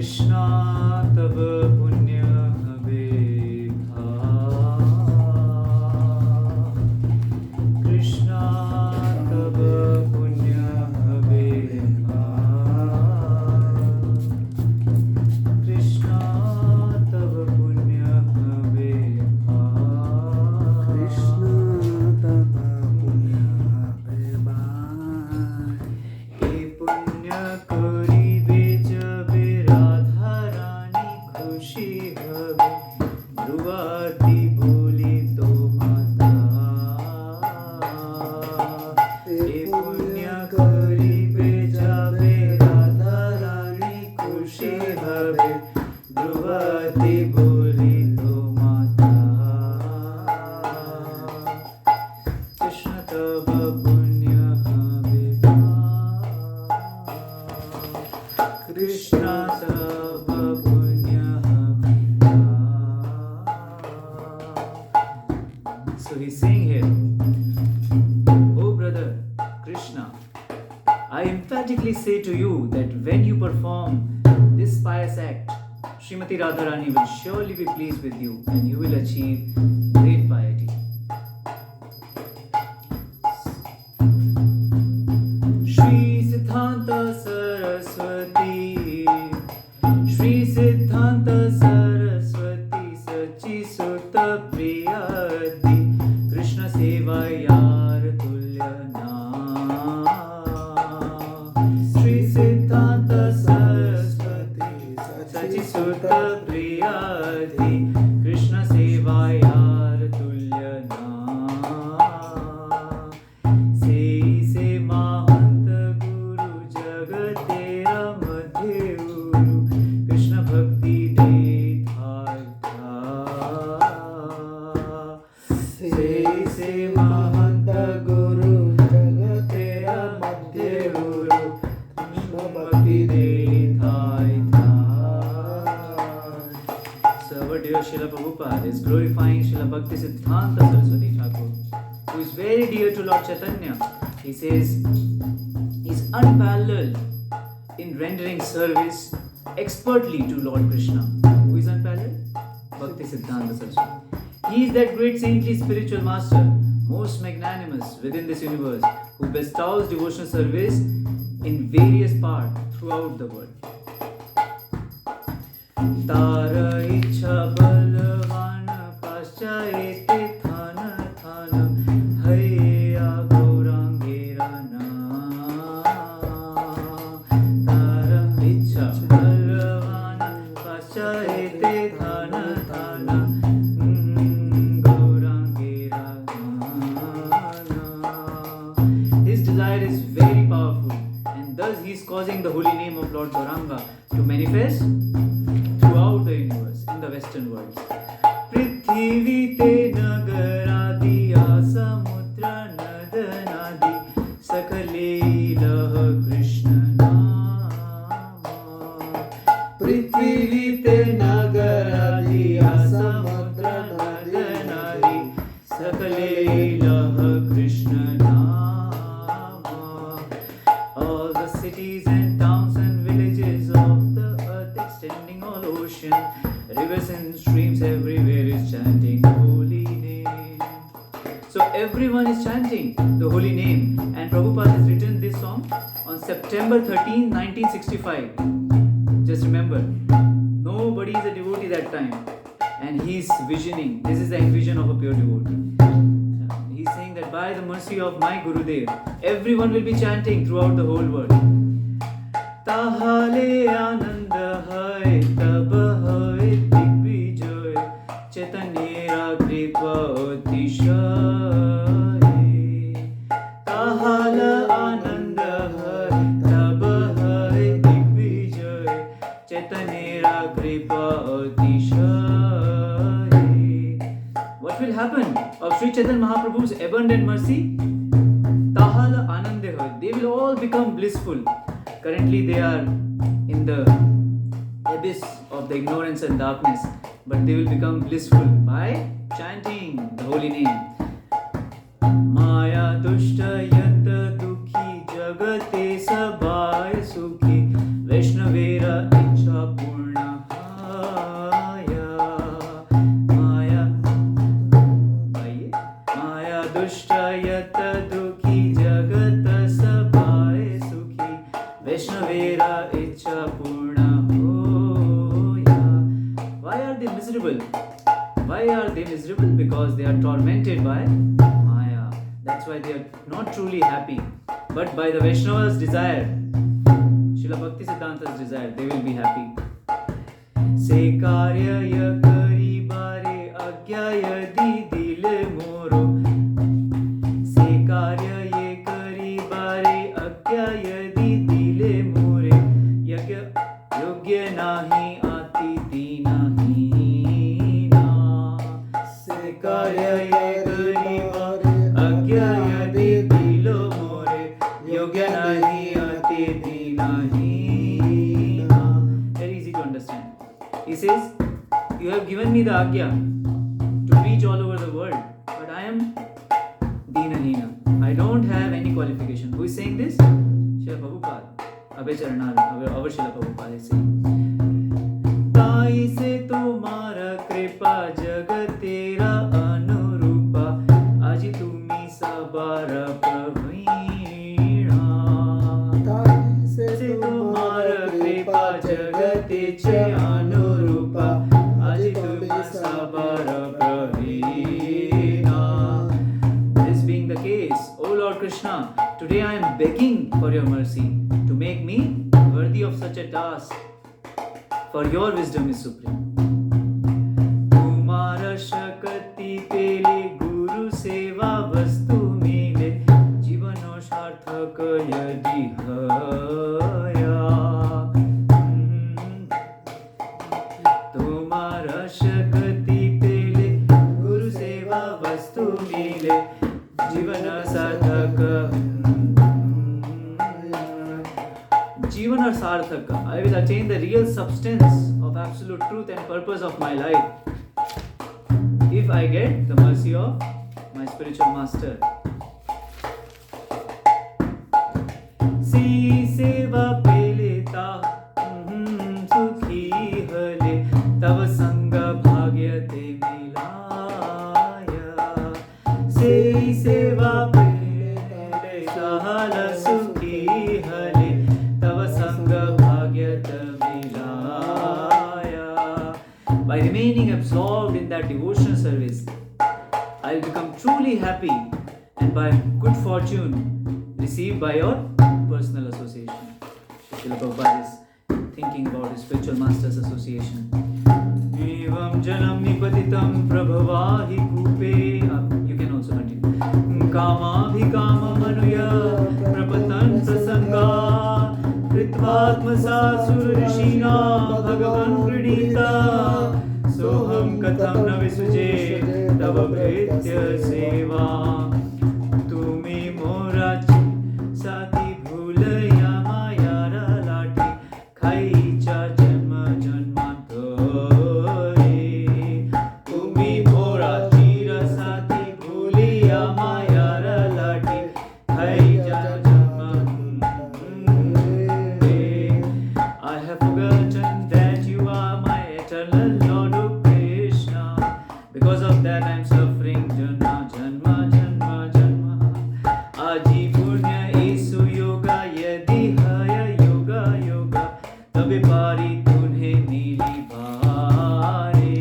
कृष्णा तव पुण्य बेखा कृष्णा तव पुण्य बेखा कृष्णा तव पुण्य बेखा कृष्ण तव पुण्य बेबा ए पुण्य करिबे जबे राधा रानी खुशी हबे ध्रुवाती बोली तो माता ए पुण्य करिबे जबे राधा रानी खुशी हबे ध्रुवाती बोली तो माता कृष्ण तव पुण्य बेखा कृष्ण तव पुण्य बेखा. So he's saying here, oh brother Krishna, I emphatically say to you that when you perform this pious act, Srimati Radharani will surely be pleased with you and you will achieve great piety. Shri Siddhanta Saraswati Shri Siddhanta Saraswati Sachi Sutta Priyati Krishna Sevayar Tulya Naam Shri Siddhanta Saraswati Sachi Sutta Priyati Krishna Sevayar Tulya Naam से महंत गुरु जगत तेरा मध्य गुरु कृष्ण भक्ति दे से महंत गुरु जगत तेरा मध्य गुरु कृष्ण भक्ति दे So our dear Srila Prabhupada is glorifying Srila Bhakti Siddhanta Saraswati Thakur, who is very dear to Lord Chaitanya. He says he's unparalleled in rendering service expertly to Lord Krishna. Who is unparalleled? Bhakti Siddhanta Saraswati. He is that great saintly spiritual master, most magnanimous within this universe, who bestows devotional service in various parts throughout the world. तारा इच्छा बलवान पाश्चायते थान थान हैया गौरांगेरा तारा इच्छा बलवान पाश्चायते थान थान गौरांगेरा. His desire is very powerful and thus he is causing the holy name of Lord Gauranga to manifest throughout the universe in the western world. Prithvi te nagaradiya samudra nadanadi sakale lah Krishna nama. Prithvi te nagaradiya samudra nadanadi sakale lah Krishna nama. All the cities and towns and villages of the earth extending all ocean, rivers and streams everywhere is chanting holy name. So everyone is chanting the holy name, and Prabhupada has written this song on September 13, 1965. Just remember, nobody is a devotee that time, and he's visioning. This is the envision of a pure devotee. He's saying that by the mercy of my Gurudev, everyone will be chanting throughout the whole world. ताहाले आनंद है तब है दिग्विजय चैतन्य कृपा अतिशय. ताहाल आनंद है तब है दिग्विजय चैतन्य कृपा अतिशय. What will happen of Sri Chaitanya Mahaprabhu's abundant mercy? Tahal Anand hai. They will all become blissful. Currently they are in the abyss of the ignorance and darkness, but they will become blissful by chanting the holy name. Maya dushta yat dukhi jagate sabay sukhi Vaishnavera ichha purna Vaishnavera icha purna hoya. Why are they miserable? Why are they miserable? Because they are tormented by Maya. That's why they are not truly happy. But by the Vaishnava's desire, Srila Bhakti Siddhanta's desire, they will be happy. Se karya ya kari bare agya yadi dil moro. Se karya ye kari bare agya yadi dil more. Yagya yogya nahi ati dinahi. Se karya ye kari bare agya yadi dil more. Yogya nahi ati dinahi. Very easy to understand. He says, you have given me the agya to preach all over the world, but I am Dinahina. I don't have any qualification. Who is saying this? Srila Prabhupada. Abhay Charanal, our Srila Prabhupada is saying. ताई से तुम्हारा कृपा जगत तेरा अनुरूपा आज तुम्ही सबार प्रवीणा से तुम्हारा कृपा जगतेचे अनुरूपा आज तुम्ही सबार प्रवीणा. This being the case, O Lord Krishna, today I am begging for your mercy to make me worthy of such a task. For your wisdom is supreme. Tumhara shakti pele guru seva vastu mile jivano sarthak yadi haya. Tumhara shakti pele guru seva vastu mile jivana sarthak. Jivan or Sarthaka, I will attain the real substance of absolute truth and purpose of my life if I get the mercy of my spiritual master. Si seva peleta sukhi hale tava sanga bhagyate milaya. Si seva peleta hala sukhi hale by remaining absorbed in that devotional service, I will become truly happy and by good fortune received by your personal association. Srila Prabhupada is thinking about his spiritual master's association. Evam janam nipatitam prabhavahi kupe. You can also continue. Kama bhikama manuya prapatan prasanga Kritvatmasa surrishina bhagavan pranita soham katham na visuje tava bhritya seva. Tumi morachi sati bhulaya mayara lati khaicha janma janmantare. Tumi morachi rasati bhulaya mayara lati khaicha because of that I am suffering janma janma janma janma. Aji punya isu yoga yadi haya yoga yoga tabe pari tunhe nili bhare.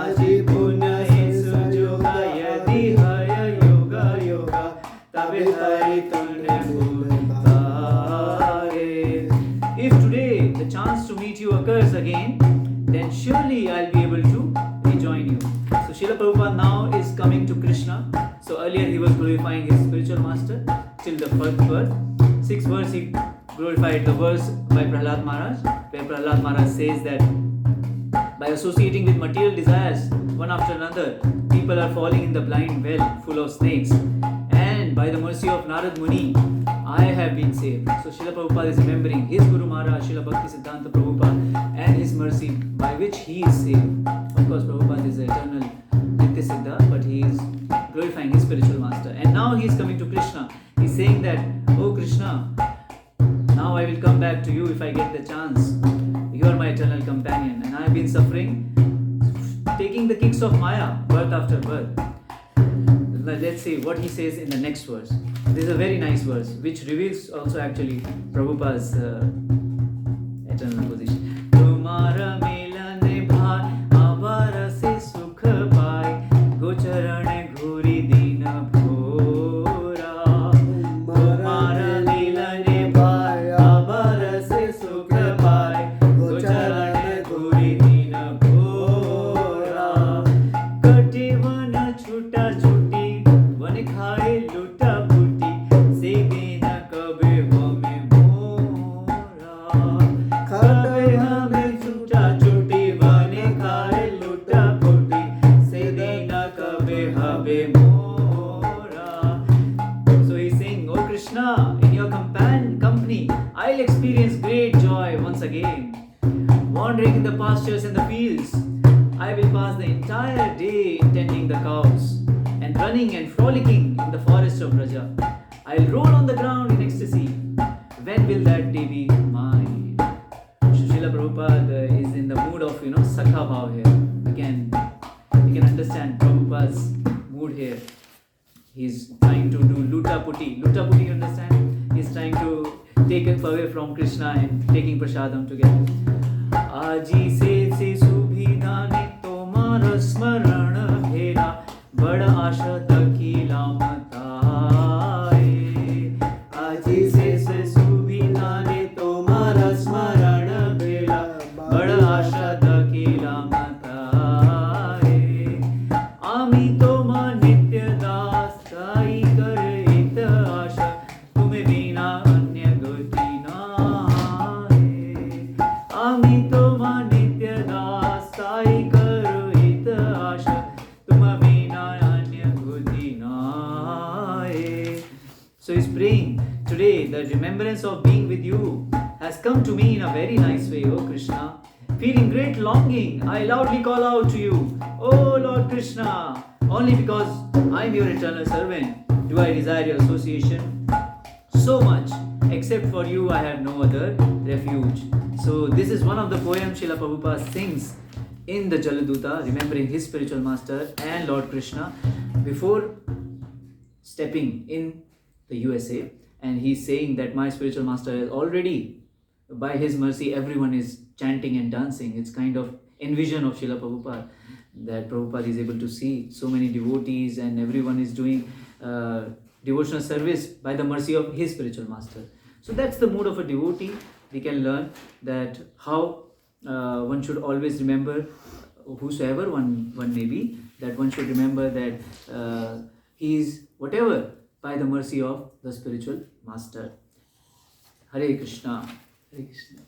Aji punya isu yoga yadi haya yoga yoga tabe pari tunhe bhare. If today the chance to meet you occurs again, then surely I'll be able to rejoin you. So Srila Prabhupada now is coming to Krishna. So earlier he was glorifying his spiritual master till the first verse. Sixth verse he glorified the verse by Prahlad Maharaj, where Prahlad Maharaj says that by associating with material desires one after another, people are falling in the blind well full of snakes. And by the mercy of Narad Muni, I have been saved. So Srila Prabhupada is remembering his Guru Maharaj, Srila Bhakti Siddhanta Prabhupada, and his mercy by which he is saved. Of course, Prabhupada is the eternal Nitya Siddha, but he is glorifying his spiritual master. And now he is coming to Krishna. He is saying that, oh Krishna, now I will come back to you if I get the chance. You are my eternal companion, and I have been suffering, taking the kicks of Maya, birth after birth. let's see what he says in the next verse. This is a very nice verse which reveals also actually Prabhupada's eternal position. तुम्हारा मिलन भार आभार से सुख पाए गोचरण घूरी दीन भोरा तुम्हारा मिलन भार आभार से सुख पाए गोचरण घूरी दीन भोरा कटे वन छूटा छूटी वन खाए लूटा फूटी से देना कबे हमें मोरा कबे हमें छूटा छूटी वन खाए लूटा फूटी से देना कबे हमें मोरा. So he's saying, "Oh Krishna, in your company, I'll experience great joy once again. Wandering in the pastures and the fields, I will pass the entire day tending the cows and running and frolicking in the forest of Braja. I'll roll on the ground in ecstasy. When will that day be mine?" Srila Prabhupada is in the mood of, Sakha Bhav here. Again, you can understand Prabhupada's mood here. He's trying to do Luta Putti. Luta Putti, you understand? He's trying to take it away from Krishna and taking prasadam together. Aji se subhidha ne tomara smarana bhera bada asha takila mataye. Aji se subhidha ne tomara smarana bhera bada asha takila mataye. Ami toma nitya das kai karit asha tume vina anya gati nahe. Ami toma nitya das kai karit asha tume vina anya gati nahe. So he's praying today. The remembrance of being with you has come to me in a very nice way, O Krishna. Feeling great longing, I loudly call out to you, O Lord Krishna. Only because I am your eternal servant do I desire your association so much. Except for you, I have no other refuge. So this is one of the poems Srila Prabhupada sings in the Jaladuta, remembering his spiritual master and Lord Krishna before stepping in the USA. And he's saying that my spiritual master has already, by his mercy, everyone is chanting and dancing. It's kind of envision of Srila Prabhupada, that Prabhupada is able to see so many devotees and everyone is doing devotional service by the mercy of his spiritual master. So that's the mood of a devotee. We can learn that how one should always remember, whosoever one may be, that one should remember that he is whatever by the mercy of the spiritual master. Hare Krishna. Hare Krishna.